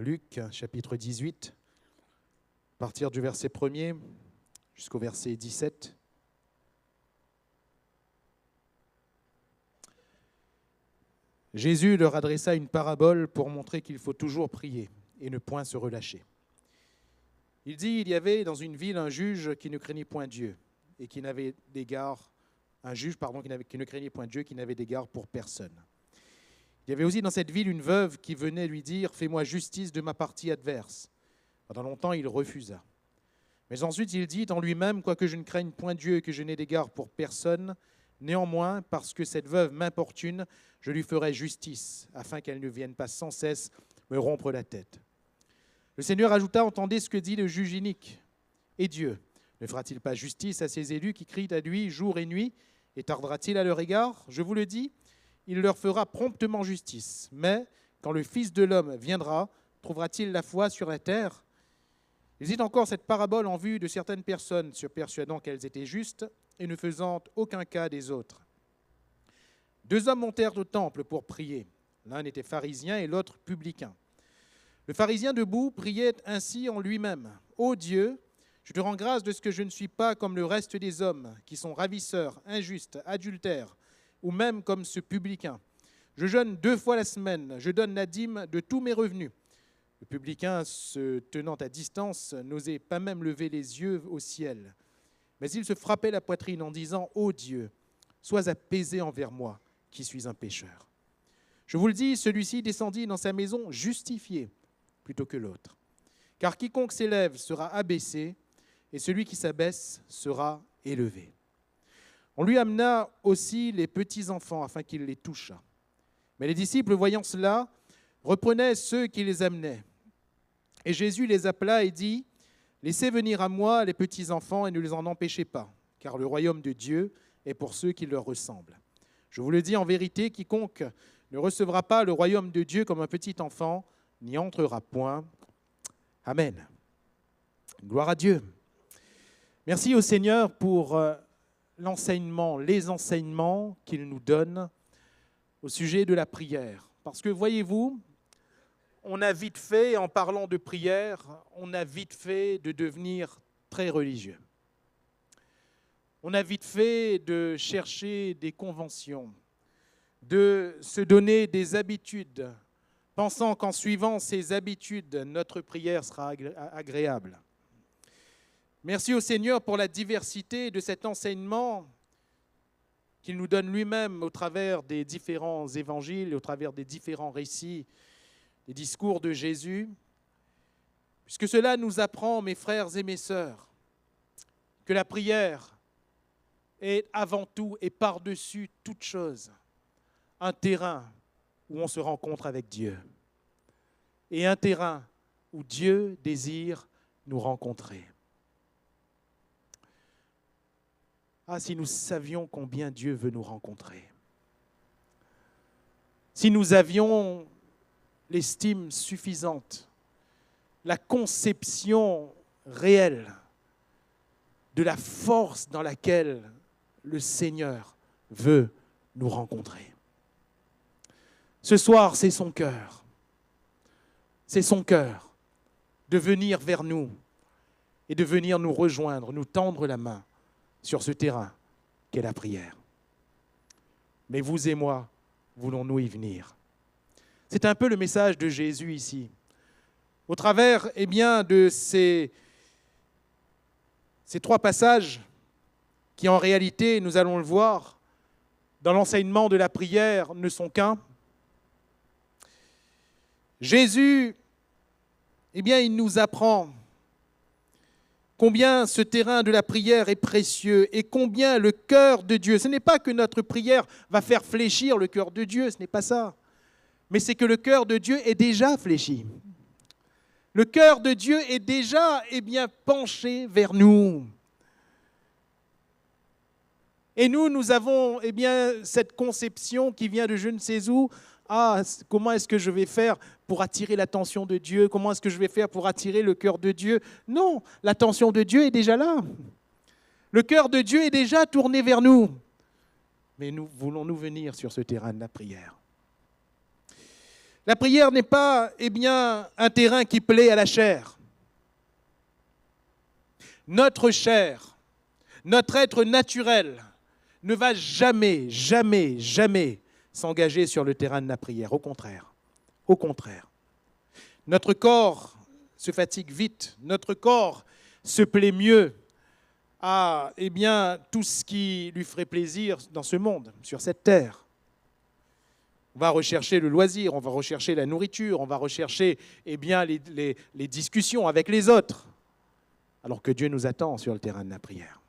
Luc, chapitre 18, à partir du verset 1er jusqu'au verset 17. Jésus leur adressa une parabole pour montrer qu'il faut toujours prier et ne point se relâcher. Il dit, il y avait dans une ville un juge qui ne craignait point Dieu et qui n'avait d'égard, qui ne craignait point Dieu, qui n'avait d'égard pour personne. Il y avait aussi dans cette ville une veuve qui venait lui dire « Fais-moi justice de ma partie adverse ». Pendant longtemps, il refusa. Mais ensuite, il dit en lui-même « Quoique je ne craigne point Dieu et que je n'ai d'égard pour personne, néanmoins, parce que cette veuve m'importune, je lui ferai justice, afin qu'elle ne vienne pas sans cesse me rompre la tête. » Le Seigneur ajouta « Entendez ce que dit le juge inique. Et Dieu, ne fera-t-il pas justice à ses élus qui crient à lui jour et nuit, et tardera-t-il à leur égard? Je vous le dis, il leur fera promptement justice. Mais quand le Fils de l'homme viendra, trouvera-t-il la foi sur la terre? » Il dit encore cette parabole en vue de certaines personnes, se persuadant qu'elles étaient justes et ne faisant aucun cas des autres. Deux hommes montèrent au temple pour prier. L'un était pharisien et l'autre publicain. Le pharisien debout priait ainsi en lui-même. « Ô Dieu, je te rends grâce de ce que je ne suis pas comme le reste des hommes, qui sont ravisseurs, injustes, adultères, ou même comme ce publicain. Je jeûne 2 fois la semaine, je donne la dîme de tous mes revenus. » Le publicain, se tenant à distance, n'osait pas même lever les yeux au ciel. Mais il se frappait la poitrine en disant « Ô Dieu, sois apaisé envers moi, qui suis un pécheur. » Je vous le dis, celui-ci descendit dans sa maison justifié plutôt que l'autre. Car quiconque s'élève sera abaissé, et celui qui s'abaisse sera élevé. On lui amena aussi les petits-enfants afin qu'il les touchât. Mais les disciples, voyant cela, reprenaient ceux qui les amenaient. Et Jésus les appela et dit, « Laissez venir à moi les petits-enfants et ne les en empêchez pas, car le royaume de Dieu est pour ceux qui leur ressemblent. Je vous le dis en vérité, quiconque ne recevra pas le royaume de Dieu comme un petit enfant, n'y entrera point. » Amen. Gloire à Dieu. Merci au Seigneur pour les enseignements qu'il nous donne au sujet de la prière. Parce que voyez-vous, on a vite fait, en parlant de prière, on a vite fait de devenir très religieux. On a vite fait de chercher des conventions, de se donner des habitudes, pensant qu'en suivant ces habitudes, notre prière sera agréable. Merci au Seigneur pour la diversité de cet enseignement qu'il nous donne lui-même au travers des différents évangiles, au travers des différents récits, des discours de Jésus, puisque cela nous apprend, mes frères et mes sœurs, que la prière est avant tout et par-dessus toute chose un terrain où on se rencontre avec Dieu et un terrain où Dieu désire nous rencontrer. Ah, si nous savions combien Dieu veut nous rencontrer. Si nous avions l'estime suffisante, la conception réelle de la force dans laquelle le Seigneur veut nous rencontrer. Ce soir, c'est son cœur. C'est son cœur de venir vers nous et de venir nous rejoindre, nous tendre la main sur ce terrain qu'est la prière. Mais vous et moi, voulons-nous y venir? C'est un peu le message de Jésus ici. Au travers de ces 3 passages qui en réalité, nous allons le voir, dans l'enseignement de la prière ne sont qu'un. Jésus, il nous apprend combien ce terrain de la prière est précieux et combien le cœur de Dieu, ce n'est pas que notre prière va faire fléchir le cœur de Dieu, ce n'est pas ça, mais c'est que le cœur de Dieu est déjà fléchi. Le cœur de Dieu est déjà penché vers nous. Et nous avons cette conception qui vient de je ne sais où. Ah, comment est-ce que je vais faire pour attirer l'attention de Dieu? Comment est-ce que je vais faire pour attirer le cœur de Dieu? Non, l'attention de Dieu est déjà là. Le cœur de Dieu est déjà tourné vers nous. Mais nous voulons-nous venir sur ce terrain de la prière? La prière n'est pas, un terrain qui plaît à la chair. Notre chair, notre être naturel ne va jamais, jamais, jamais s'engager sur le terrain de la prière. Au contraire. Au contraire. Notre corps se fatigue vite. Notre corps se plaît mieux à tout ce qui lui ferait plaisir dans ce monde, sur cette terre. On va rechercher le loisir, on va rechercher la nourriture, on va rechercher les discussions avec les autres, alors que Dieu nous attend sur le terrain de la prière.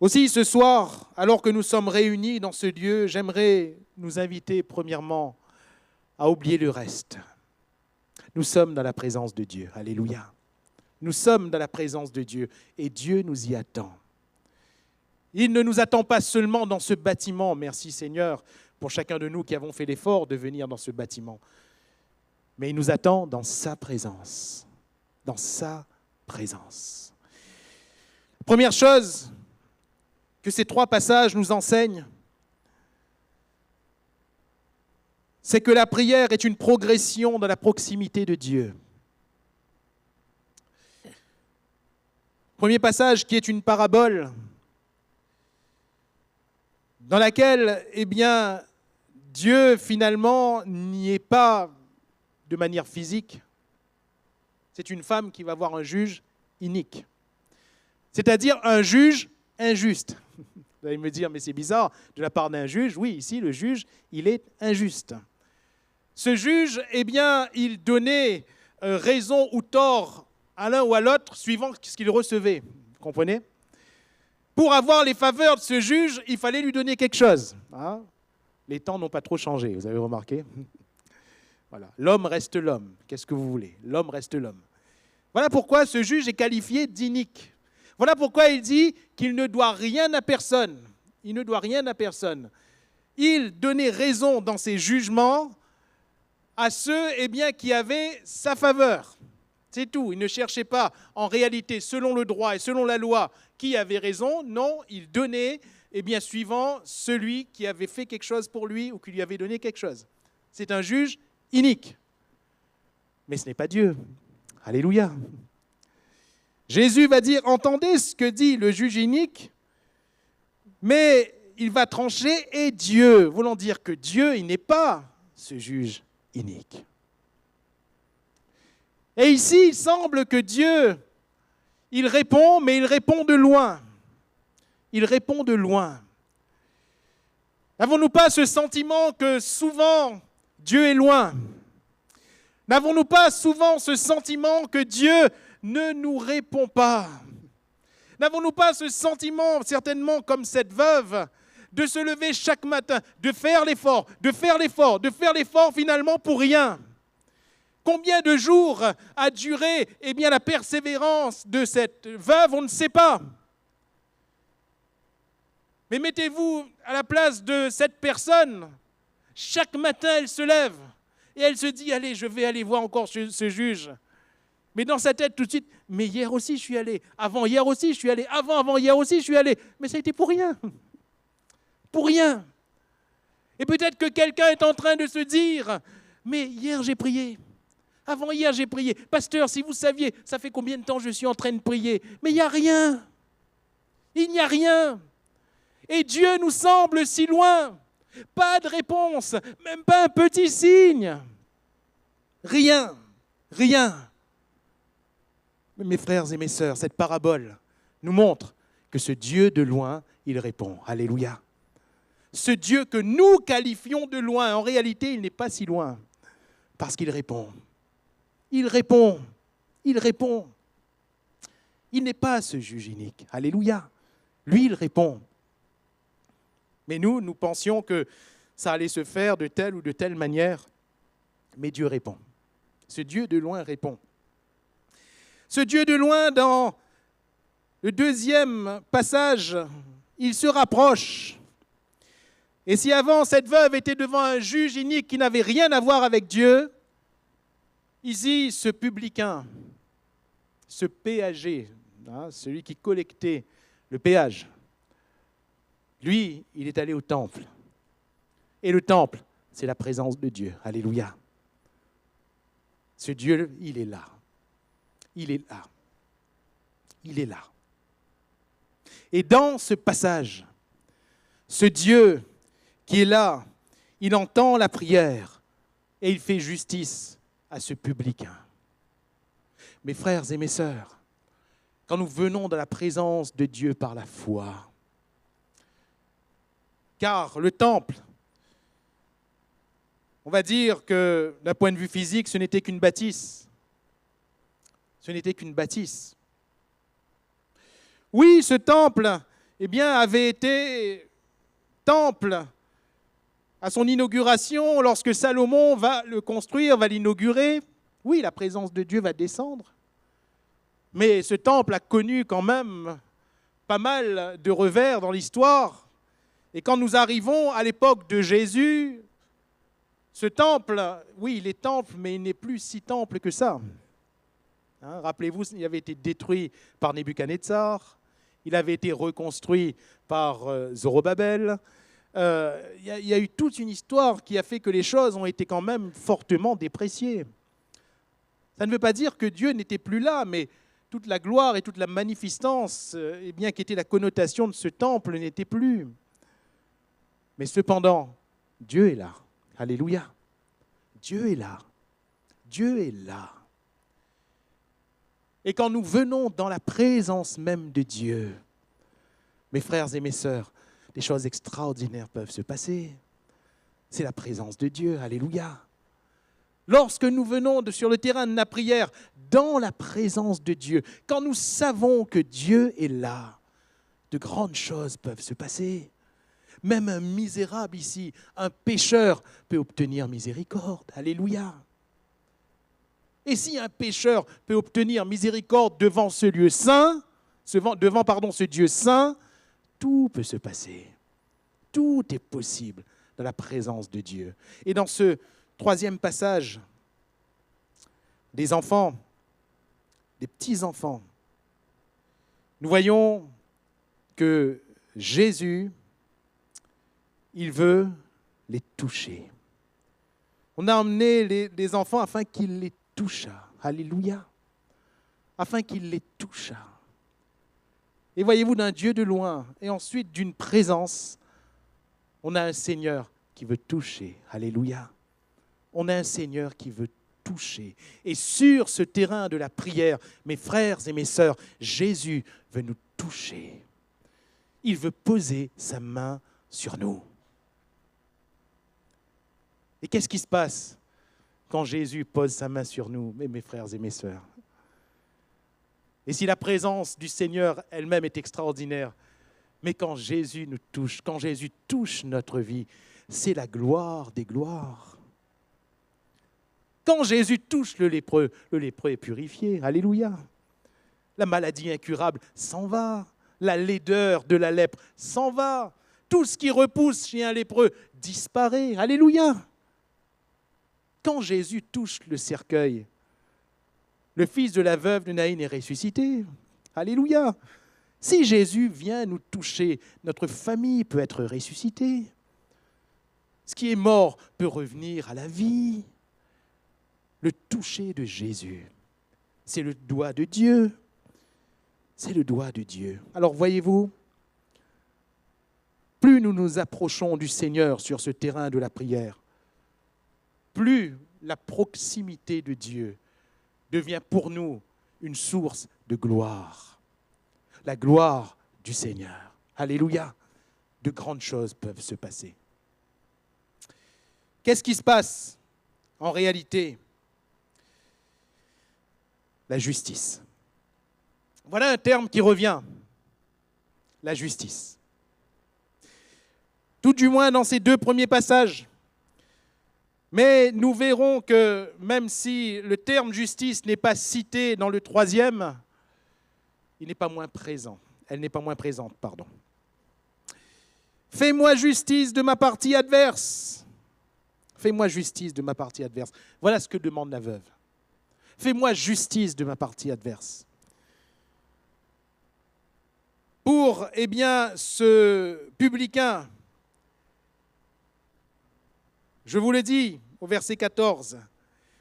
Aussi, ce soir, alors que nous sommes réunis dans ce lieu, j'aimerais nous inviter premièrement à oublier le reste. Nous sommes dans la présence de Dieu. Alléluia. Nous sommes dans la présence de Dieu et Dieu nous y attend. Il ne nous attend pas seulement dans ce bâtiment, merci Seigneur pour chacun de nous qui avons fait l'effort de venir dans ce bâtiment, mais il nous attend dans sa présence. Dans sa présence. Première chose que ces 3 passages nous enseignent, c'est que la prière est une progression dans la proximité de Dieu. Premier passage qui est une parabole dans laquelle, Dieu finalement n'y est pas de manière physique. C'est une femme qui va voir un juge inique, c'est-à-dire un juge injuste. Vous allez me dire, mais c'est bizarre, de la part d'un juge. Oui, ici, le juge, il est injuste. Ce juge, il donnait raison ou tort à l'un ou à l'autre, suivant ce qu'il recevait. Vous comprenez ? Pour avoir les faveurs de ce juge, il fallait lui donner quelque chose. Hein ? Les temps n'ont pas trop changé, vous avez remarqué ? Voilà. L'homme reste l'homme. Qu'est-ce que vous voulez ? L'homme reste l'homme. Voilà pourquoi ce juge est qualifié d'inique. Voilà pourquoi il dit qu'il ne doit rien à personne. Il ne doit rien à personne. Il donnait raison dans ses jugements à ceux qui avaient sa faveur. C'est tout. Il ne cherchait pas en réalité, selon le droit et selon la loi, qui avait raison. Non, il donnait suivant celui qui avait fait quelque chose pour lui ou qui lui avait donné quelque chose. C'est un juge inique. Mais ce n'est pas Dieu. Alléluia. Jésus va dire, entendez ce que dit le juge inique, mais il va trancher et Dieu, voulant dire que Dieu, il n'est pas ce juge inique. Et ici, il semble que Dieu, il répond, mais il répond de loin. Il répond de loin. N'avons-nous pas ce sentiment que souvent, Dieu est loin ? N'avons-nous pas souvent ce sentiment que Dieu ne nous répond pas ? N'avons-nous pas ce sentiment, certainement comme cette veuve, de se lever chaque matin, de faire l'effort, finalement pour rien ? Combien de jours a duré la persévérance de cette veuve ? On ne sait pas. Mais mettez-vous à la place de cette personne. Chaque matin, elle se lève et elle se dit, allez, je vais aller voir encore ce juge. Mais dans sa tête, tout de suite, mais hier aussi, je suis allé. Avant-hier aussi, je suis allé. Avant-hier aussi, je suis allé. Mais ça a été pour rien. Pour rien. Et peut-être que quelqu'un est en train de se dire, mais hier, j'ai prié. Avant-hier, j'ai prié. Pasteur, si vous saviez, ça fait combien de temps je suis en train de prier ? Mais il n'y a rien. Il n'y a rien. Et Dieu nous semble si loin. Pas de réponse, même pas un petit signe. Rien. Rien. Mes frères et mes sœurs, cette parabole nous montre que ce Dieu de loin, il répond. Alléluia. Ce Dieu que nous qualifions de loin, en réalité, il n'est pas si loin, parce qu'il répond. Il répond. Il répond. Il n'est pas ce juge unique. Alléluia. Lui, il répond. Mais nous pensions que ça allait se faire de telle ou de telle manière. Mais Dieu répond. Ce Dieu de loin répond. Ce Dieu de loin, dans le 2e passage, il se rapproche. Et si avant, cette veuve était devant un juge inique qui n'avait rien à voir avec Dieu, ici, ce publicain, ce péager, celui qui collectait le péage, lui, il est allé au temple. Et le temple, c'est la présence de Dieu. Alléluia. Ce Dieu, il est là. Il est là. Il est là. Et dans ce passage, ce Dieu qui est là, il entend la prière et il fait justice à ce publicain. Mes frères et mes sœurs, quand nous venons dans la présence de Dieu par la foi, car le temple, on va dire que d'un point de vue physique, ce n'était qu'une bâtisse. Ce n'était qu'une bâtisse. Oui, ce temple, eh bien, avait été temple à son inauguration, lorsque Salomon va le construire, va l'inaugurer. Oui, la présence de Dieu va descendre. Mais ce temple a connu quand même pas mal de revers dans l'histoire. Et quand nous arrivons à l'époque de Jésus, ce temple, oui, il est temple, mais il n'est plus si temple que ça. Rappelez-vous, il avait été détruit par Nebuchadnezzar, il avait été reconstruit par Zorobabel. Il y a eu toute une histoire qui a fait que les choses ont été quand même fortement dépréciées. Ça ne veut pas dire que Dieu n'était plus là, mais toute la gloire et toute la magnificence, eh bien, qui était la connotation de ce temple, n'était plus. Mais cependant, Dieu est là. Alléluia. Dieu est là. Dieu est là. Et quand nous venons dans la présence même de Dieu, mes frères et mes sœurs, des choses extraordinaires peuvent se passer. C'est la présence de Dieu. Alléluia. Lorsque nous venons sur le terrain de la prière, dans la présence de Dieu, quand nous savons que Dieu est là, de grandes choses peuvent se passer. Même un misérable ici, un pécheur, peut obtenir miséricorde. Alléluia. Et si un pécheur peut obtenir miséricorde devant ce lieu saint, devant ce Dieu saint, tout peut se passer. Tout est possible dans la présence de Dieu. Et dans ce troisième passage, des enfants, des petits-enfants, nous voyons que Jésus, il veut les toucher. On a emmené les enfants afin qu'il les touchât. Alléluia. Afin qu'il les touchât. Et voyez-vous, d'un Dieu de loin et ensuite d'une présence, on a un Seigneur qui veut toucher. Alléluia. On a un Seigneur qui veut toucher. Et sur ce terrain de la prière, mes frères et mes sœurs, Jésus veut nous toucher. Il veut poser sa main sur nous. Et qu'est-ce qui se passe quand Jésus pose sa main sur nous, mes frères et mes sœurs? Et si la présence du Seigneur elle-même est extraordinaire, mais quand Jésus nous touche, quand Jésus touche notre vie, c'est la gloire des gloires. Quand Jésus touche le lépreux est purifié. Alléluia. La maladie incurable s'en va. La laideur de la lèpre s'en va. Tout ce qui repousse chez un lépreux disparaît. Alléluia. Quand Jésus touche le cercueil, le fils de la veuve de Naïn est ressuscité. Alléluia. Si Jésus vient nous toucher, notre famille peut être ressuscitée. Ce qui est mort peut revenir à la vie. Le toucher de Jésus, c'est le doigt de Dieu. C'est le doigt de Dieu. Alors voyez-vous, plus nous nous approchons du Seigneur sur ce terrain de la prière, plus la proximité de Dieu devient pour nous une source de gloire. La gloire du Seigneur. Alléluia. De grandes choses peuvent se passer. Qu'est-ce qui se passe en réalité? La justice. Voilà un terme qui revient. La justice. Tout du moins dans ces deux premiers passages. Mais nous verrons que même si le terme justice n'est pas cité dans le troisième, il n'est pas moins présent. Elle n'est pas moins présente, pardon. Fais-moi justice de ma partie adverse. Fais-moi justice de ma partie adverse. Voilà ce que demande la veuve. Fais-moi justice de ma partie adverse. Pour, ce publicain, Je vous le dis au verset 14,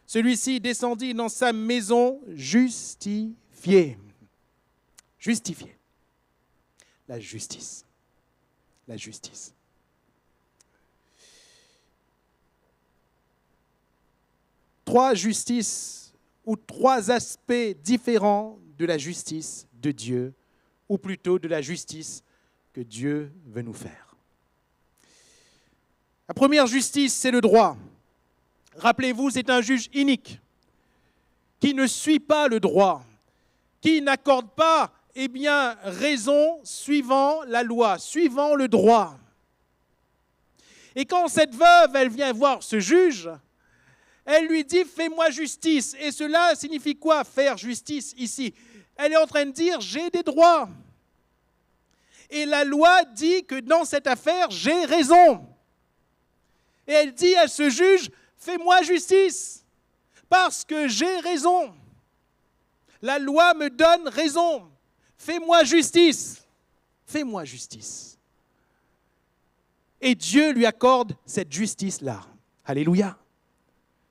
celui-ci descendit dans sa maison justifié. Justifié. La justice. La justice. Trois justices ou trois aspects différents de la justice de Dieu, ou plutôt de la justice que Dieu veut nous faire. La première justice, c'est le droit. Rappelez-vous, c'est un juge inique qui ne suit pas le droit, qui n'accorde pas raison suivant la loi, suivant le droit. Et quand cette veuve, elle vient voir ce juge, elle lui dit « fais-moi justice ». Et cela signifie quoi, faire justice ici? Elle est en train de dire « j'ai des droits ». Et la loi dit que dans cette affaire, j'ai raison. Et elle dit à ce juge « fais-moi justice, parce que j'ai raison. La loi me donne raison. Fais-moi justice. Fais-moi justice. » Et Dieu lui accorde cette justice-là. Alléluia.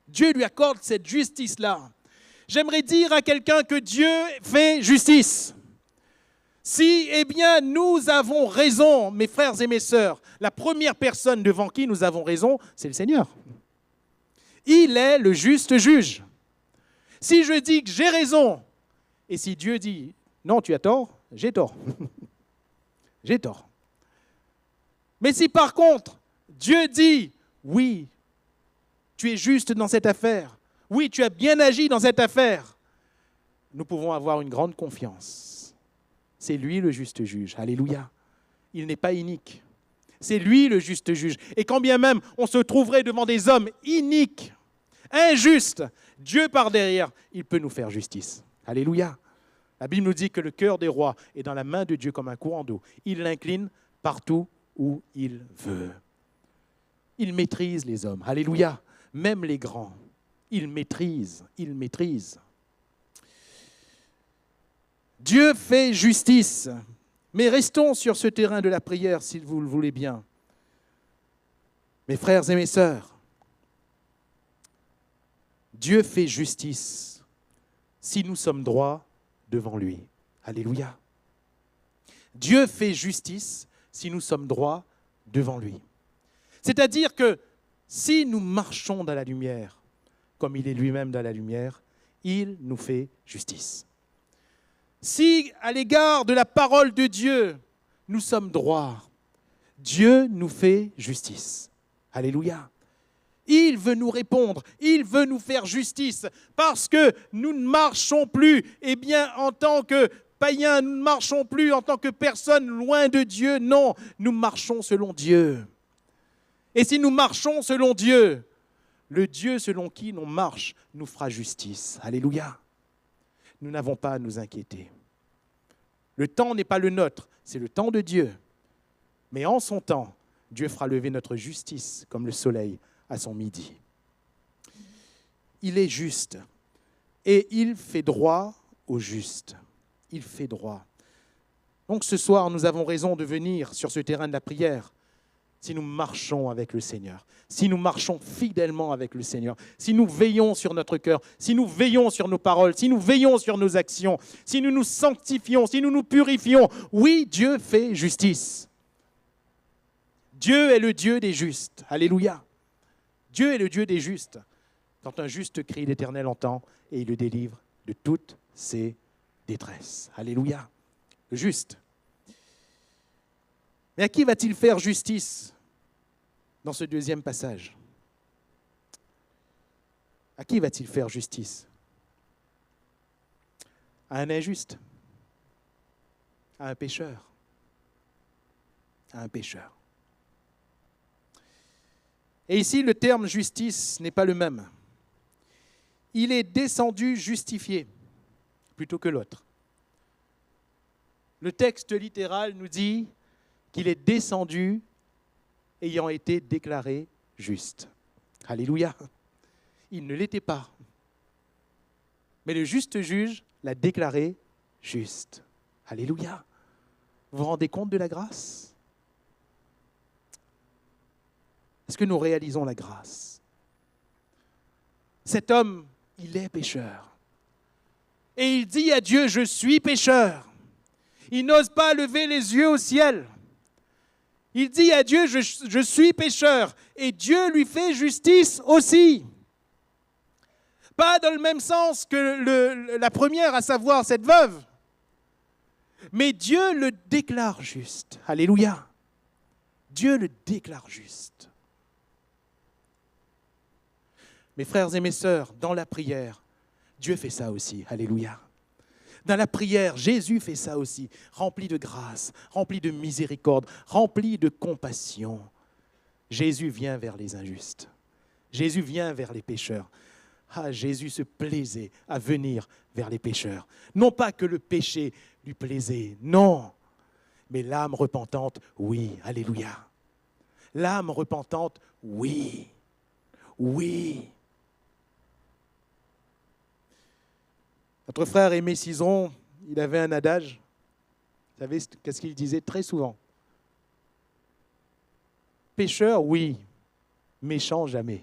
Dieu lui accorde cette justice-là. J'aimerais dire à quelqu'un que Dieu fait justice. Si, nous avons raison, mes frères et mes sœurs, la première personne devant qui nous avons raison, c'est le Seigneur. Il est le juste juge. Si je dis que j'ai raison, et si Dieu dit « non, tu as tort », j'ai tort. J'ai tort. Mais si par contre, Dieu dit « oui, tu es juste dans cette affaire, oui, tu as bien agi dans cette affaire », nous pouvons avoir une grande confiance. C'est lui le juste juge. Alléluia. Il n'est pas inique. C'est lui le juste juge. Et quand bien même on se trouverait devant des hommes iniques, injustes, Dieu par derrière, il peut nous faire justice. Alléluia. La Bible nous dit que le cœur des rois est dans la main de Dieu comme un courant d'eau. Il l'incline partout où il veut. Il maîtrise les hommes. Alléluia. Même les grands. Il maîtrise. Il maîtrise. Dieu fait justice. Mais restons sur ce terrain de la prière, si vous le voulez bien. Mes frères et mes sœurs, Dieu fait justice si nous sommes droits devant lui. Alléluia. Dieu fait justice si nous sommes droits devant lui. C'est-à-dire que si nous marchons dans la lumière, comme il est lui-même dans la lumière, il nous fait justice. Si, à l'égard de la parole de Dieu, nous sommes droits, Dieu nous fait justice. Alléluia. Il veut nous répondre, il veut nous faire justice, parce que nous ne marchons plus, en tant que païens, nous ne marchons plus en tant que personnes loin de Dieu. Non, nous marchons selon Dieu. Et si nous marchons selon Dieu, le Dieu selon qui l'on marche nous fera justice. Alléluia. Nous n'avons pas à nous inquiéter. Le temps n'est pas le nôtre, c'est le temps de Dieu. Mais en son temps, Dieu fera lever notre justice comme le soleil à son midi. Il est juste et il fait droit au juste. Il fait droit. Donc ce soir, nous avons raison de venir sur ce terrain de la prière si nous marchons avec le Seigneur, si nous marchons fidèlement avec le Seigneur, si nous veillons sur notre cœur, si nous veillons sur nos paroles, si nous veillons sur nos actions, si nous nous sanctifions, si nous nous purifions. Oui, Dieu fait justice. Dieu est le Dieu des justes. Alléluia. Dieu est le Dieu des justes. Quand un juste crie, l'Éternel entend et il le délivre de toutes ses détresses. Alléluia. Le juste. Mais à qui va-t-il faire justice dans ce deuxième passage? À qui va-t-il faire justice? À un injuste? À un pécheur? À un pécheur. Et ici, le terme justice n'est pas le même. Il est descendu justifié plutôt que l'autre. Le texte littéral nous dit qu'il est descendu ayant été déclaré juste. Alléluia. Il ne l'était pas. Mais le juste juge l'a déclaré juste. Alléluia. Vous vous rendez compte de la grâce? Est-ce que nous réalisons la grâce? Cet homme, il est pécheur. Et il dit à Dieu, je suis pécheur. Il n'ose pas lever les yeux au ciel. Il dit à Dieu, je suis pécheur. Et Dieu lui fait justice aussi. Pas dans le même sens que la première, à savoir cette veuve. Mais Dieu le déclare juste. Alléluia. Dieu le déclare juste. Mes frères et mes sœurs, dans la prière, Dieu fait ça aussi. Alléluia. Dans la prière, Jésus fait ça aussi, rempli de grâce, rempli de miséricorde, rempli de compassion. Jésus vient vers les injustes. Jésus vient vers les pécheurs. Ah, Jésus se plaisait à venir vers les pécheurs. Non pas que le péché lui plaisait, non. Mais l'âme repentante, oui, alléluia. L'âme repentante, oui, oui. Notre frère Aimé Cizeron, il avait un adage. Vous savez qu'est-ce qu'il disait très souvent? Pécheur, oui. Méchant, jamais.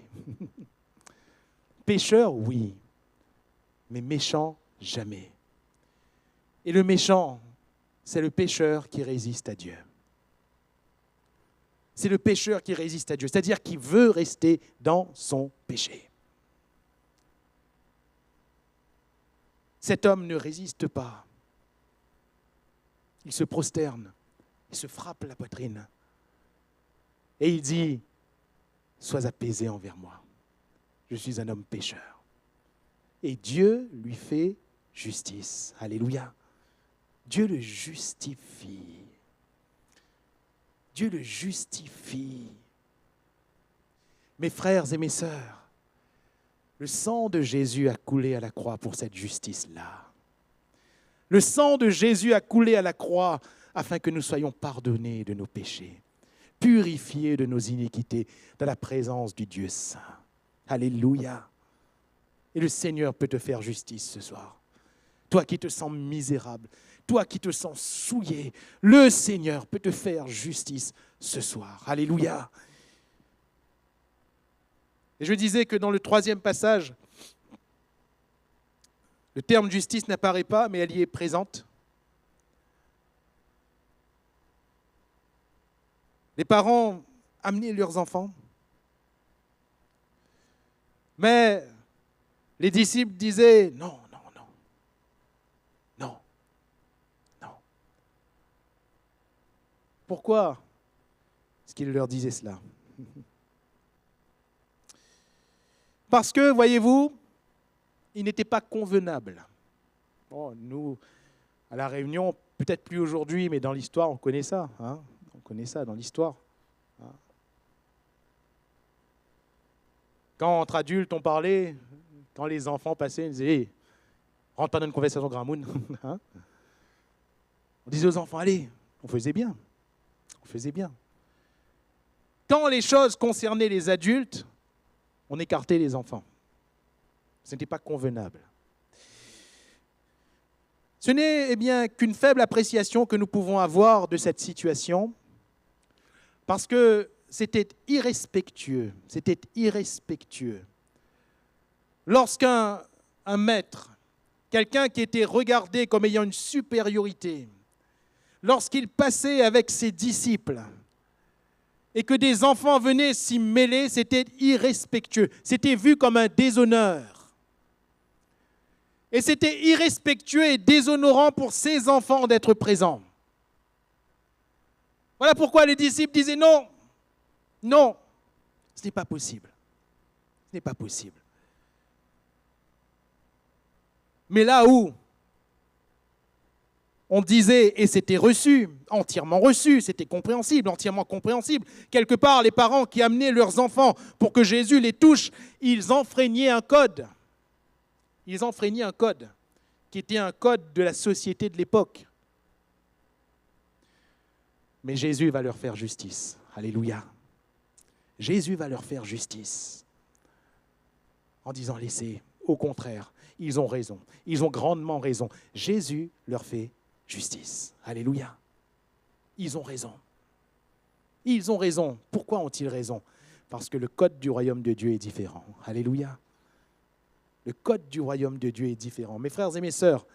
Pécheur, oui. Mais méchant, jamais. Et le méchant, c'est le pécheur qui résiste à Dieu. C'est le pécheur qui résiste à Dieu, c'est-à-dire qui veut rester dans son péché. Cet homme ne résiste pas. Il se prosterne, il se frappe la poitrine. Et il dit, sois apaisé envers moi. Je suis un homme pécheur. Et Dieu lui fait justice. Alléluia. Dieu le justifie. Dieu le justifie. Mes frères et mes sœurs, le sang de Jésus a coulé à la croix pour cette justice-là. Le sang de Jésus a coulé à la croix afin que nous soyons pardonnés de nos péchés, purifiés de nos iniquités dans la présence du Dieu saint. Alléluia. Et le Seigneur peut te faire justice ce soir. Toi qui te sens misérable, toi qui te sens souillé, le Seigneur peut te faire justice ce soir. Alléluia. Et je disais que dans le troisième passage, le terme justice n'apparaît pas, mais elle y est présente. Les parents amenaient leurs enfants, mais les disciples disaient non, non, non, non, non. Pourquoi est-ce qu'ils leur disaient cela? Parce que, voyez-vous, il n'était pas convenable. Bon, nous, à La Réunion, peut-être plus aujourd'hui, mais dans l'histoire, on connaît ça. Hein, on connaît ça dans l'histoire. Hein. Quand, entre adultes, on parlait, quand les enfants passaient, ils disaient hey, « rentre pas dans une conversation gramoun. » hein. On disait aux enfants « allez, on faisait bien. » On faisait bien. Quand les choses concernaient les adultes, on écartait les enfants. Ce n'était pas convenable. Ce n'est bien qu'une faible appréciation que nous pouvons avoir de cette situation, parce que c'était irrespectueux. C'était irrespectueux. Lorsqu'un maître, quelqu'un qui était regardé comme ayant une supériorité, lorsqu'il passait avec ses disciples, et que des enfants venaient s'y mêler, c'était irrespectueux. C'était vu comme un déshonneur. Et c'était irrespectueux et déshonorant pour ces enfants d'être présents. Voilà pourquoi les disciples disaient non, non, ce n'est pas possible. Ce n'est pas possible. Mais là où on disait, et c'était reçu, entièrement reçu, c'était compréhensible, entièrement compréhensible. Quelque part, les parents qui amenaient leurs enfants pour que Jésus les touche, ils enfreignaient un code. Ils enfreignaient un code, qui était un code de la société de l'époque. Mais Jésus va leur faire justice. Alléluia. Jésus va leur faire justice. En disant, laissez, au contraire, ils ont raison. Ils ont grandement raison. Jésus leur fait justice. Alléluia. Ils ont raison. Ils ont raison. Pourquoi ont-ils raison? Parce que le code du royaume de Dieu est différent. Alléluia. Le code du royaume de Dieu est différent. Mes frères et mes sœurs,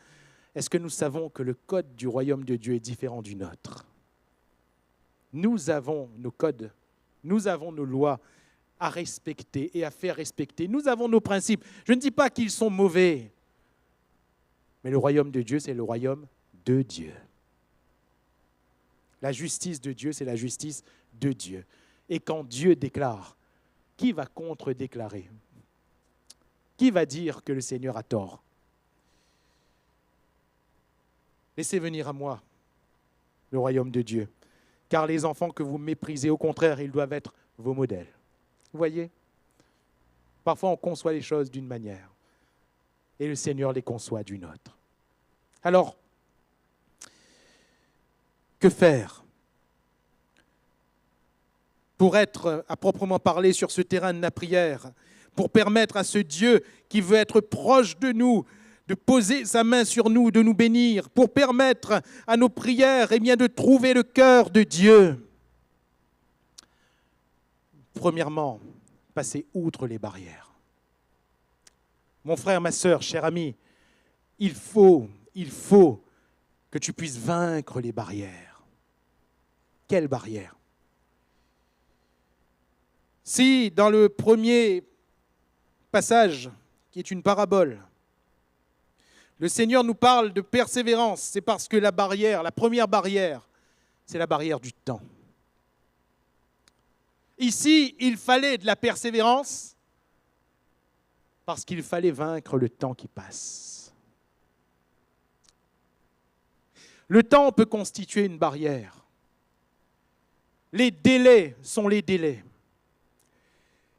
est-ce que nous savons que le code du royaume de Dieu est différent du nôtre? Nous avons nos codes, nous avons nos lois à respecter et à faire respecter. Nous avons nos principes. Je ne dis pas qu'ils sont mauvais, mais le royaume de Dieu, c'est le royaume de Dieu. La justice de Dieu, c'est la justice de Dieu. Et quand Dieu déclare, qui va contre-déclarer? Qui va dire que le Seigneur a tort? Laissez venir à moi le royaume de Dieu, car les enfants que vous méprisez, au contraire, ils doivent être vos modèles. Vous voyez? Parfois, on conçoit les choses d'une manière, et le Seigneur les conçoit d'une autre. Alors, que faire pour être, à proprement parler, sur ce terrain de la prière, pour permettre à ce Dieu qui veut être proche de nous, de poser sa main sur nous, de nous bénir, pour permettre à nos prières de trouver le cœur de Dieu? Premièrement, passer outre les barrières. Mon frère, ma sœur, cher ami, il faut que tu puisses vaincre les barrières. Quelles barrières? Si dans le premier passage, qui est une parabole, le Seigneur nous parle de persévérance, c'est parce que la première barrière, c'est la barrière du temps. Ici, il fallait de la persévérance parce qu'il fallait vaincre le temps qui passe. Le temps peut constituer une barrière. Les délais sont les délais.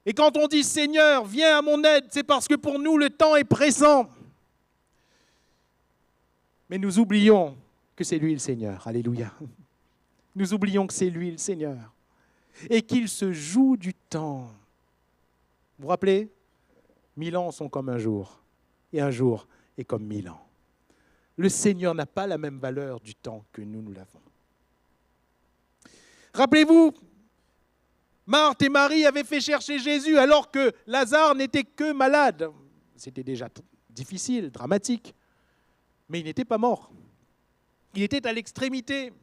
Et quand on dit « Seigneur, viens à mon aide », c'est parce que pour nous, le temps est pressant. Mais nous oublions que c'est lui le Seigneur. Alléluia. Nous oublions que c'est lui le Seigneur. Et qu'il se joue du temps. Vous vous rappelez? 1000 ans sont comme un jour. Et un jour est comme 1000 ans. Le Seigneur n'a pas la même valeur du temps que nous l'avons. Rappelez-vous, Marthe et Marie avaient fait chercher Jésus alors que Lazare n'était que malade. C'était déjà difficile, dramatique. Mais il n'était pas mort. Il était à l'extrémité.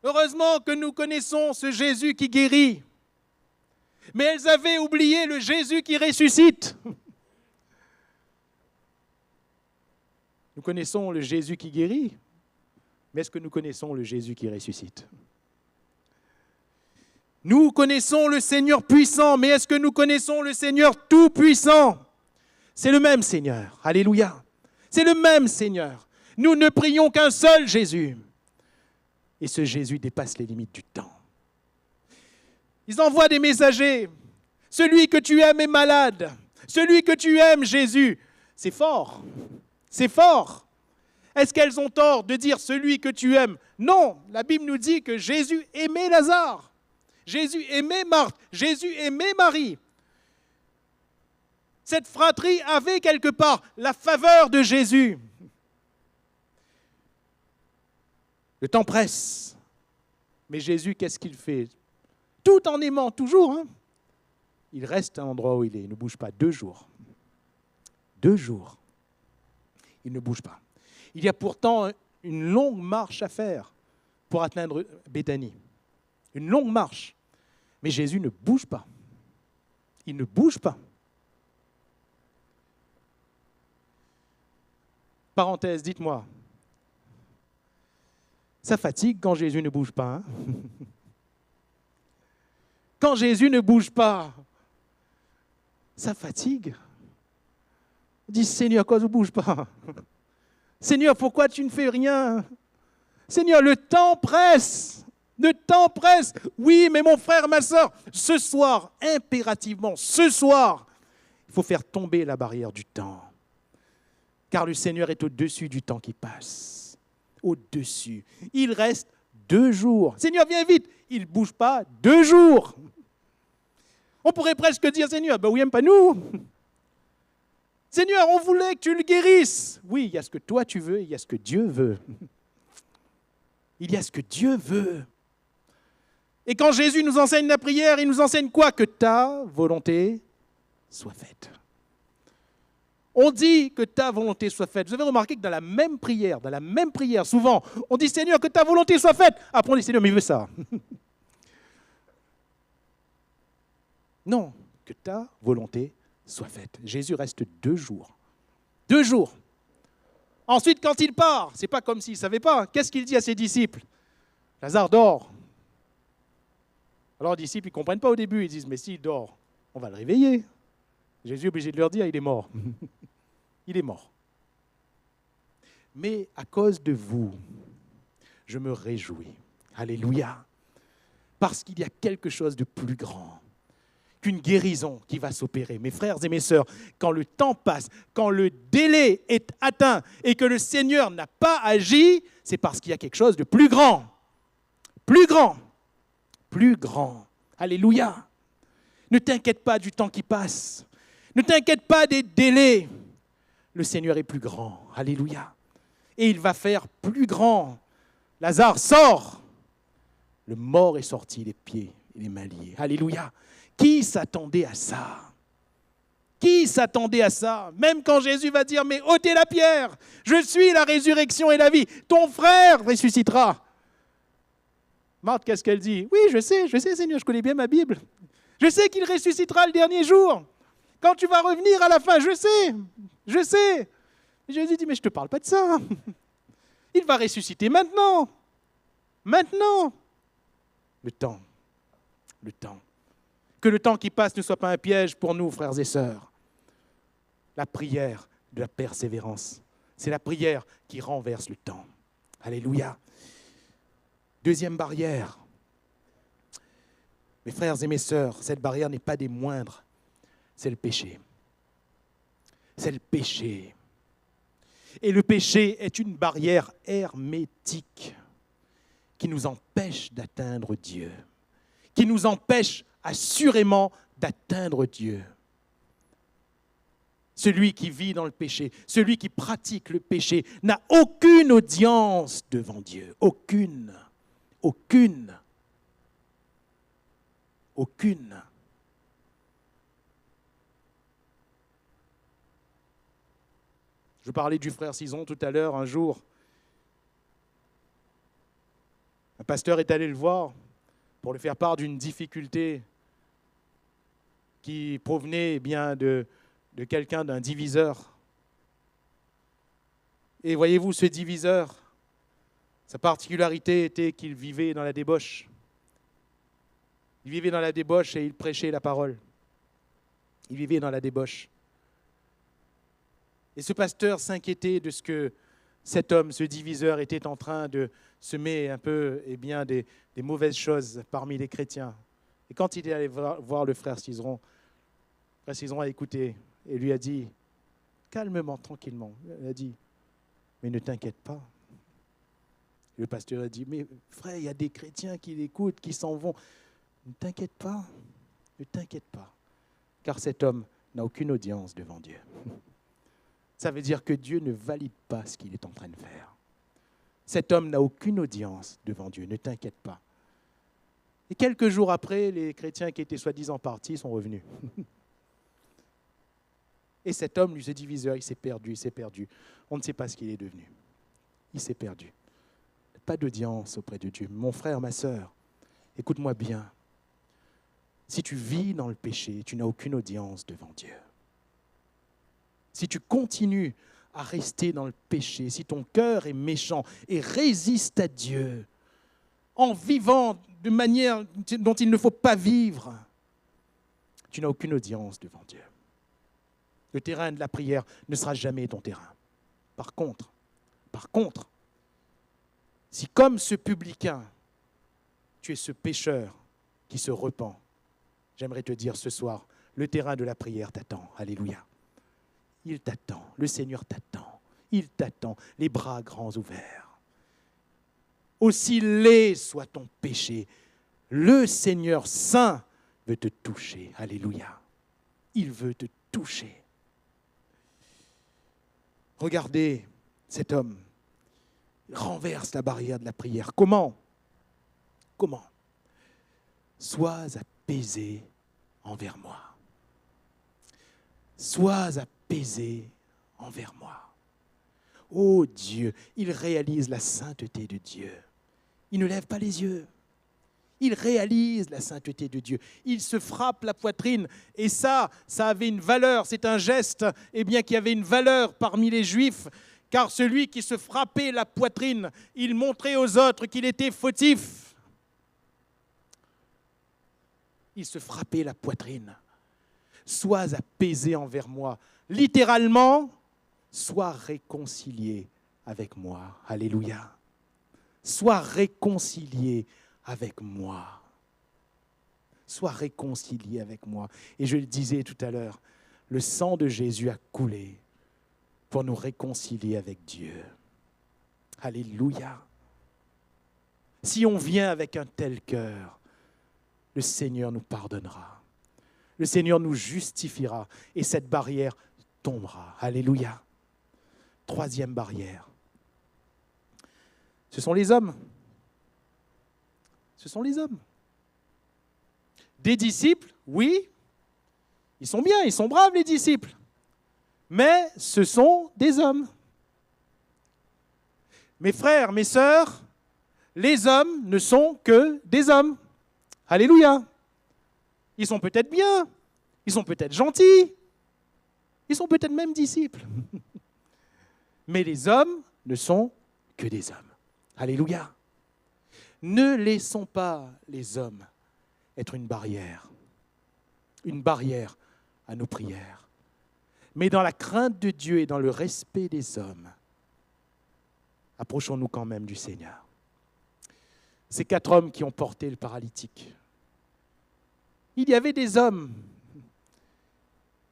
Heureusement que nous connaissons ce Jésus qui guérit. Mais elles avaient oublié le Jésus qui ressuscite. Nous connaissons le Jésus qui guérit, mais est-ce que nous connaissons le Jésus qui ressuscite? Nous connaissons le Seigneur puissant, mais est-ce que nous connaissons le Seigneur tout-puissant? C'est le même Seigneur. Alléluia. C'est le même Seigneur. Nous ne prions qu'un seul Jésus. Et ce Jésus dépasse les limites du temps. Ils envoient des messagers. Celui que tu aimes est malade. Celui que tu aimes, Jésus. C'est fort. C'est fort. Est-ce qu'elles ont tort de dire celui que tu aimes? Non, la Bible nous dit que Jésus aimait Lazare. Jésus aimait Marthe. Jésus aimait Marie. Cette fratrie avait quelque part la faveur de Jésus. Le temps presse. Mais Jésus, qu'est-ce qu'il fait? Tout en aimant toujours, il reste à l'endroit où il est. Il ne bouge pas. 2 jours. 2 jours. Il ne bouge pas. Il y a pourtant une longue marche à faire pour atteindre Béthanie. Une longue marche. Mais Jésus ne bouge pas. Il ne bouge pas. Parenthèse, dites-moi, ça fatigue quand Jésus ne bouge pas, Quand Jésus ne bouge pas, ça fatigue. On dit, Seigneur, pourquoi tu ne bouges pas? Seigneur, pourquoi tu ne fais rien? Seigneur, le temps presse. Le temps presse. Oui, mais mon frère, ma soeur, ce soir, impérativement, ce soir, il faut faire tomber la barrière du temps. Car le Seigneur est au-dessus du temps qui passe. Au-dessus. Il reste 2 jours. Seigneur, viens vite. Il ne bouge pas 2 jours. On pourrait presque dire, Seigneur, ben oui, pas nous. Seigneur, on voulait que tu le guérisses. Oui, il y a ce que toi tu veux et il y a ce que Dieu veut. Il y a ce que Dieu veut. Et quand Jésus nous enseigne la prière, il nous enseigne quoi? Que ta volonté soit faite. On dit que ta volonté soit faite. Vous avez remarqué que dans la même prière, souvent, on dit Seigneur, que ta volonté soit faite. Après on dit Seigneur, mais il veut ça. Non, que ta volonté soit faite. Jésus reste 2 jours. 2 jours. Ensuite, quand il part, c'est pas comme s'il ne savait pas. Qu'est-ce qu'il dit à ses disciples? Lazare dort. Alors les disciples, ils ne comprennent pas au début. Ils disent, mais s'il dort, on va le réveiller. Jésus est obligé de leur dire, il est mort. Il est mort. Mais à cause de vous, je me réjouis. Alléluia. Parce qu'il y a quelque chose de plus grand qu'une guérison qui va s'opérer. Mes frères et mes sœurs, quand le temps passe, quand le délai est atteint et que le Seigneur n'a pas agi, c'est parce qu'il y a quelque chose de plus grand. Plus grand. Plus grand. Alléluia. Ne t'inquiète pas du temps qui passe. Ne t'inquiète pas des délais. Le Seigneur est plus grand. Alléluia. Et il va faire plus grand. Lazare sort. Le mort est sorti, les pieds et les mains liés. Alléluia. Qui s'attendait à ça? Qui s'attendait à ça? Même quand Jésus va dire, mais ôtez la pierre, je suis la résurrection et la vie, ton frère ressuscitera. Marthe, qu'est-ce qu'elle dit? Oui, je sais Seigneur, je connais bien ma Bible. Je sais qu'il ressuscitera le dernier jour. Quand tu vas revenir à la fin, je sais. Et Jésus dit, mais je ne te parle pas de ça. Il va ressusciter maintenant. Maintenant. Le temps. Que le temps qui passe ne soit pas un piège pour nous, frères et sœurs. La prière de la persévérance, c'est la prière qui renverse le temps. Alléluia. Deuxième barrière. Mes frères et mes sœurs, cette barrière n'est pas des moindres, c'est le péché. C'est le péché. Et le péché est une barrière hermétique qui nous empêche d'atteindre Dieu, qui nous empêche assurément d'atteindre Dieu. Celui qui vit dans le péché, celui qui pratique le péché, n'a aucune audience devant Dieu. Aucune. Je parlais du frère Sison tout à l'heure, un jour. Un pasteur est allé le voir pour lui faire part d'une difficulté qui provenait bien de quelqu'un, d'un diviseur. Et voyez-vous, ce diviseur, sa particularité était qu'il vivait dans la débauche. Il vivait dans la débauche et il prêchait la parole. Il vivait dans la débauche. Et ce pasteur s'inquiétait de ce que cet homme, ce diviseur, était en train de semer un peu des mauvaises choses parmi les chrétiens. Et quand il est allé voir le frère Cizeron a écouté et lui a dit, calmement, tranquillement, il a dit, mais ne t'inquiète pas. Et le pasteur a dit, mais frère, il y a des chrétiens qui l'écoutent, qui s'en vont. Ne t'inquiète pas, car cet homme n'a aucune audience devant Dieu. Ça veut dire que Dieu ne valide pas ce qu'il est en train de faire. Cet homme n'a aucune audience devant Dieu, ne t'inquiète pas. Et quelques jours après, les chrétiens qui étaient soi-disant partis sont revenus. Et cet homme, lui, ce diviseur, il s'est perdu. On ne sait pas ce qu'il est devenu. Il s'est perdu. Pas d'audience auprès de Dieu. Mon frère, ma sœur, écoute-moi bien. Si tu vis dans le péché, tu n'as aucune audience devant Dieu. Si tu continues à rester dans le péché, si ton cœur est méchant et résiste à Dieu, en vivant de manière dont il ne faut pas vivre, tu n'as aucune audience devant Dieu. Le terrain de la prière ne sera jamais ton terrain. Par contre, si comme ce publicain, tu es ce pécheur qui se repent, j'aimerais te dire ce soir, le terrain de la prière t'attend. Alléluia. Il t'attend, le Seigneur t'attend. Il t'attend, les bras grands ouverts. Aussi laid soit ton péché, le Seigneur saint veut te toucher. Alléluia. Il veut te toucher. Regardez cet homme. Il renverse la barrière de la prière. Comment? sois apaisé envers moi. Sois apaisé envers moi. Ô Dieu, il réalise la sainteté de Dieu. Il ne lève pas les yeux. Il réalise la sainteté de Dieu. Il se frappe la poitrine. Et ça avait une valeur. C'est un geste qui avait une valeur parmi les Juifs. Car celui qui se frappait la poitrine, il montrait aux autres qu'il était fautif. Il se frappait la poitrine. Sois apaisé envers moi. Littéralement, sois réconcilié avec moi. Alléluia. Sois réconcilié avec moi. Sois réconcilié avec moi. Et je le disais tout à l'heure, le sang de Jésus a coulé pour nous réconcilier avec Dieu. Alléluia. Si on vient avec un tel cœur, le Seigneur nous pardonnera. Le Seigneur nous justifiera et cette barrière tombera. Alléluia. Troisième barrière. Ce sont les hommes. Ce sont les hommes. Des disciples, oui, ils sont bien, ils sont braves les disciples. Mais ce sont des hommes. Mes frères, mes sœurs, les hommes ne sont que des hommes. Alléluia. Ils sont peut-être bien, ils sont peut-être gentils, ils sont peut-être même disciples. Mais les hommes ne sont que des hommes. Alléluia. Ne laissons pas les hommes être une barrière à nos prières. Mais dans la crainte de Dieu et dans le respect des hommes, approchons-nous quand même du Seigneur. Ces 4 hommes qui ont porté le paralytique, il y avait des hommes,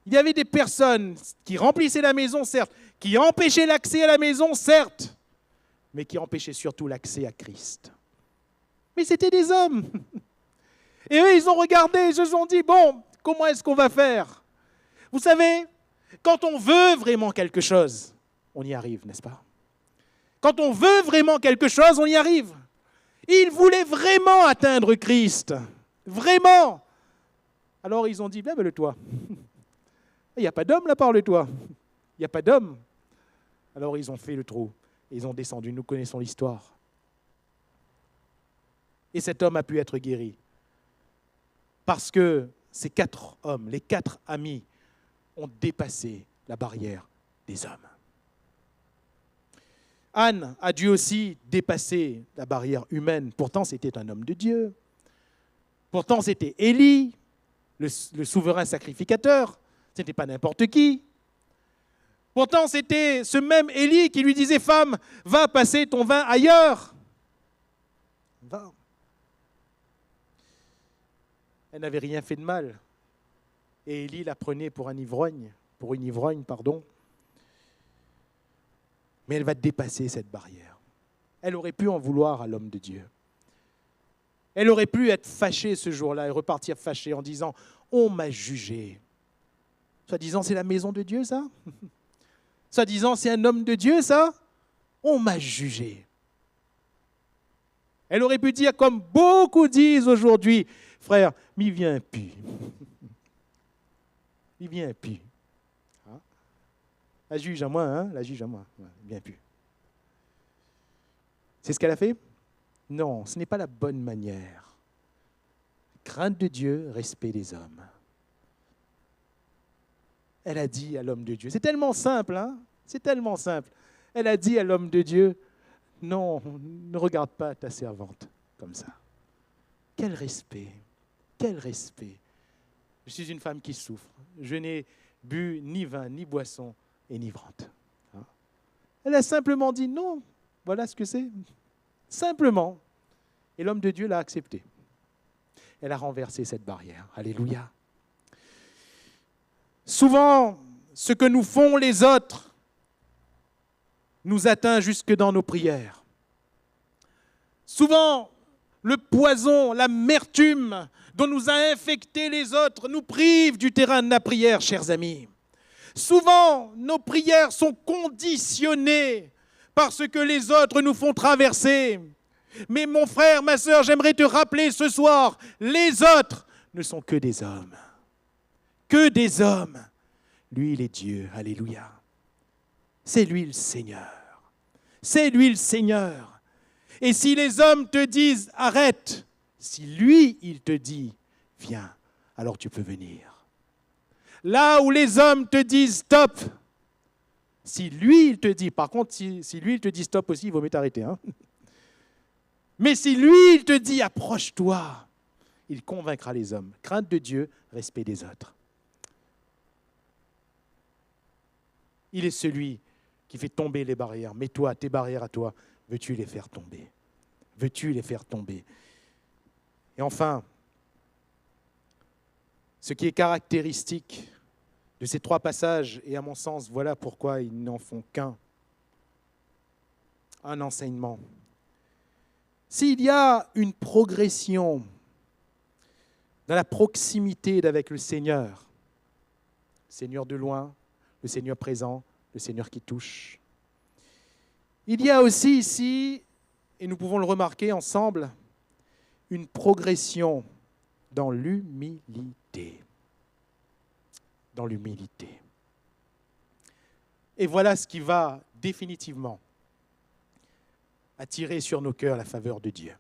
il y avait des personnes qui remplissaient la maison, certes, qui empêchaient l'accès à la maison, certes, mais qui empêchaient surtout l'accès à Christ. Mais c'était des hommes. Et eux, ils ont regardé, ils se sont dit, bon, comment est-ce qu'on va faire? Vous savez, quand on veut vraiment quelque chose, on y arrive, n'est-ce pas? Quand on veut vraiment quelque chose, on y arrive. Ils voulaient vraiment atteindre Christ. Vraiment. Alors ils ont dit, lève le toit. Il n'y a pas d'homme là par le toit. Il n'y a pas d'homme. Alors ils ont fait le trou. Ils ont descendu. Nous connaissons l'histoire. Et cet homme a pu être guéri. Parce que ces 4 hommes, les 4 amis, ont dépassé la barrière des hommes. Anne a dû aussi dépasser la barrière humaine. Pourtant, c'était un homme de Dieu. Pourtant, c'était Élie, le souverain sacrificateur. Ce n'était pas n'importe qui. Pourtant, c'était ce même Élie qui lui disait « Femme, va passer ton vin ailleurs. » Va. Elle n'avait rien fait de mal. Et Élie la prenait pour une ivrogne. Mais elle va dépasser cette barrière. Elle aurait pu en vouloir à l'homme de Dieu. Elle aurait pu être fâchée ce jour-là et repartir fâchée en disant « On m'a jugé ». Soit disant, c'est la maison de Dieu, ça? Soit disant, c'est un homme de Dieu, ça? On m'a jugé. Elle aurait pu dire, comme beaucoup disent aujourd'hui, « Frère, m'y viens plus. » Il vient plus. Hein? La juge à moi, hein? La juge à moi. Ouais, il vient plus. C'est ce qu'elle a fait? Non, ce n'est pas la bonne manière. Crainte de Dieu, respect des hommes. Elle a dit à l'homme de Dieu, c'est tellement simple, hein? C'est tellement simple. Elle a dit à l'homme de Dieu, non, ne regarde pas ta servante comme ça. Quel respect, quel respect. Je suis une femme qui souffre. Je n'ai bu ni vin, ni boisson enivrante. Elle a simplement dit non, voilà ce que c'est. Simplement. Et l'homme de Dieu l'a accepté. Elle a renversé cette barrière. Alléluia. Souvent, ce que nous font les autres nous atteint jusque dans nos prières. Souvent, le poison, l'amertume dont nous a infecté les autres nous prive du terrain de la prière, chers amis. Souvent, nos prières sont conditionnées par ce que les autres nous font traverser. Mais mon frère, ma sœur, j'aimerais te rappeler ce soir, les autres ne sont que des hommes. Que des hommes. Lui, il est Dieu. Alléluia. C'est lui le Seigneur. C'est lui le Seigneur. Et si les hommes te disent arrête, si lui, il te dit viens, alors tu peux venir. Là où les hommes te disent stop, si lui, il te dit, par contre, si lui, il te dit stop aussi, il vaut mieux t'arrêter. Hein. Mais si lui, il te dit approche-toi, il convaincra les hommes. Crainte de Dieu, respect des autres. Il est celui qui fait tomber les barrières. Mais toi, tes barrières à toi, veux-tu les faire tomber? Veux-tu les faire tomber? Et enfin, ce qui est caractéristique de ces trois passages, et à mon sens, voilà pourquoi ils n'en font qu'un, un enseignement. S'il y a une progression dans la proximité avec le Seigneur de loin, le Seigneur présent, le Seigneur qui touche, il y a aussi ici, et nous pouvons le remarquer ensemble, une progression dans l'humilité. Dans l'humilité. Et voilà ce qui va définitivement attirer sur nos cœurs la faveur de Dieu.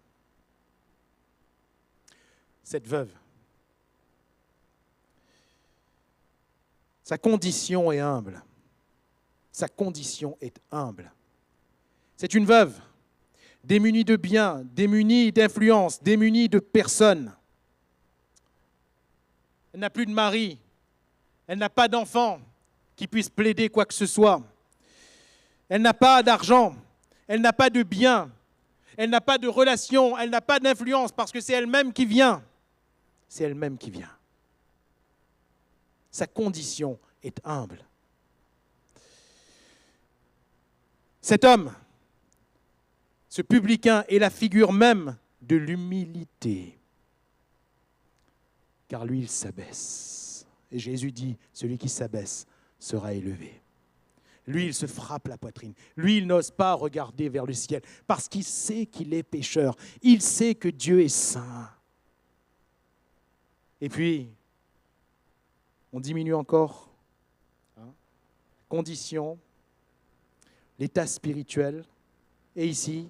Cette veuve, sa condition est humble. Sa condition est humble. C'est une veuve, démunie de biens, démunie d'influence, démunie de personnes. Elle n'a plus de mari. Elle n'a pas d'enfant qui puisse plaider quoi que ce soit. Elle n'a pas d'argent. Elle n'a pas de biens. Elle n'a pas de relation. Elle n'a pas d'influence parce que c'est elle-même qui vient. C'est elle-même qui vient. Sa condition est humble. Cet homme, ce publicain, est la figure même de l'humilité. Car lui, il s'abaisse. Et Jésus dit, celui qui s'abaisse sera élevé. Lui, il se frappe la poitrine. Lui, il n'ose pas regarder vers le ciel parce qu'il sait qu'il est pécheur. Il sait que Dieu est saint. Et puis, on diminue encore. Condition, l'état spirituel. Et ici,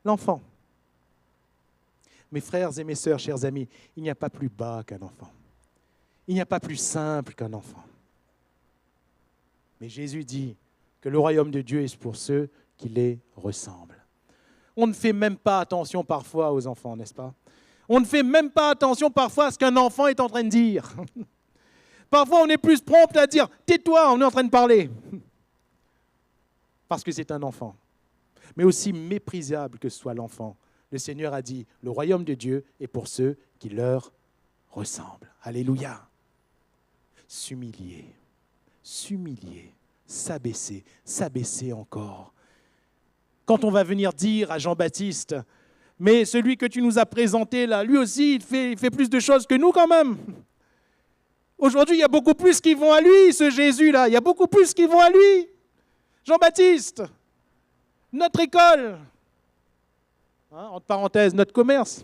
l'enfant. Mes frères et mes sœurs, chers amis, il n'y a pas plus bas qu'un enfant. Il n'y a pas plus simple qu'un enfant. Mais Jésus dit que le royaume de Dieu est pour ceux qui les ressemblent. On ne fait même pas attention parfois aux enfants, n'est-ce pas? On ne fait même pas attention parfois à ce qu'un enfant est en train de dire. Parfois, on est plus prompt à dire « tais-toi, on est en train de parler ». Parce que c'est un enfant. Mais aussi méprisable que soit l'enfant, le Seigneur a dit « le royaume de Dieu est pour ceux qui leur ressemblent ». Alléluia. S'humilier, s'abaisser, s'abaisser encore. Quand on va venir dire à Jean-Baptiste, mais celui que tu nous as présenté là, lui aussi, il fait plus de choses que nous quand même. Aujourd'hui, il y a beaucoup plus qui vont à lui, ce Jésus-là. Il y a beaucoup plus qui vont à lui. Jean-Baptiste, notre école, entre parenthèses, notre commerce.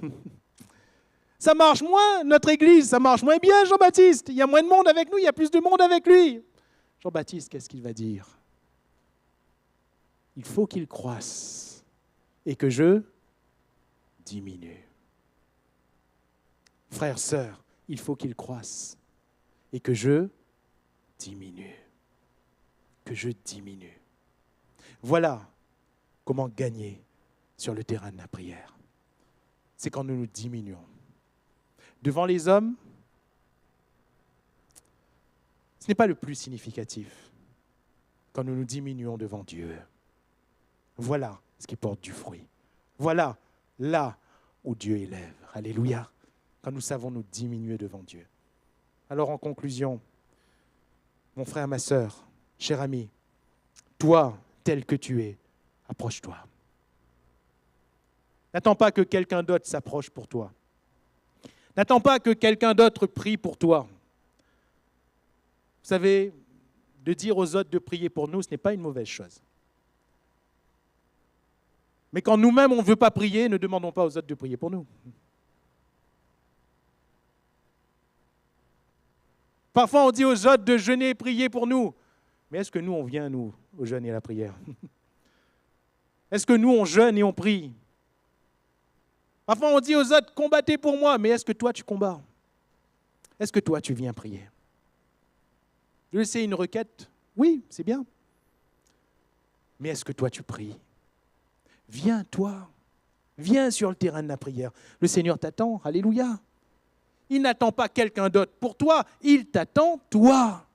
Ça marche moins, notre église, ça marche moins bien, Jean-Baptiste. Il y a moins de monde avec nous, il y a plus de monde avec lui. Jean-Baptiste, qu'est-ce qu'il va dire? Il faut qu'il croisse et que je diminue. Frères, sœurs, il faut qu'il croisse et que je diminue. Que je diminue. Voilà comment gagner sur le terrain de la prière. C'est quand nous nous diminuons. Devant les hommes, ce n'est pas le plus significatif quand nous nous diminuons devant Dieu. Voilà ce qui porte du fruit. Voilà là où Dieu élève. Alléluia. Quand nous savons nous diminuer devant Dieu. Alors en conclusion, mon frère, ma sœur, cher ami, toi, tel que tu es, approche-toi. N'attends pas que quelqu'un d'autre s'approche pour toi. N'attends pas que quelqu'un d'autre prie pour toi. Vous savez, de dire aux autres de prier pour nous, ce n'est pas une mauvaise chose. Mais quand nous-mêmes, on ne veut pas prier, ne demandons pas aux autres de prier pour nous. Parfois, on dit aux autres de jeûner et prier pour nous. Mais est-ce que nous, on vient, nous, au jeûne et à la prière? Est-ce que nous, on jeûne et on prie? Parfois, on dit aux autres, combattez pour moi. Mais est-ce que toi, tu combats? Est-ce que toi, tu viens prier? Je sais une requête? Oui, c'est bien. Mais est-ce que toi, tu pries? Viens, toi. Viens sur le terrain de la prière. Le Seigneur t'attend. Alléluia. Il n'attend pas quelqu'un d'autre pour toi. Il t'attend, toi.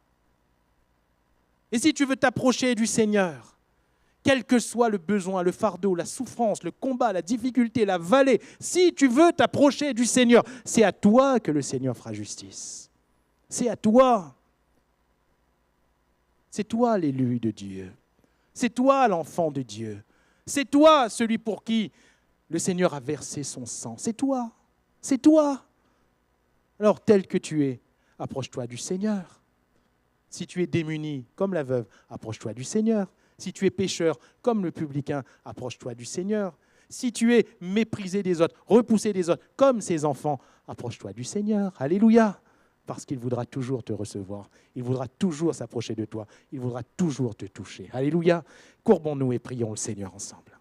Et si tu veux t'approcher du Seigneur, quel que soit le besoin, le fardeau, la souffrance, le combat, la difficulté, la vallée, si tu veux t'approcher du Seigneur, c'est à toi que le Seigneur fera justice. C'est à toi. C'est toi l'élu de Dieu. C'est toi l'enfant de Dieu. C'est toi celui pour qui le Seigneur a versé son sang. C'est toi. C'est toi. Alors, tel que tu es, approche-toi du Seigneur. Si tu es démuni, comme la veuve, approche-toi du Seigneur. Si tu es pécheur, comme le publicain, approche-toi du Seigneur. Si tu es méprisé des autres, repoussé des autres, comme ces enfants, approche-toi du Seigneur. Alléluia. Parce qu'il voudra toujours te recevoir. Il voudra toujours s'approcher de toi. Il voudra toujours te toucher. Alléluia. Courbons-nous et prions le Seigneur ensemble.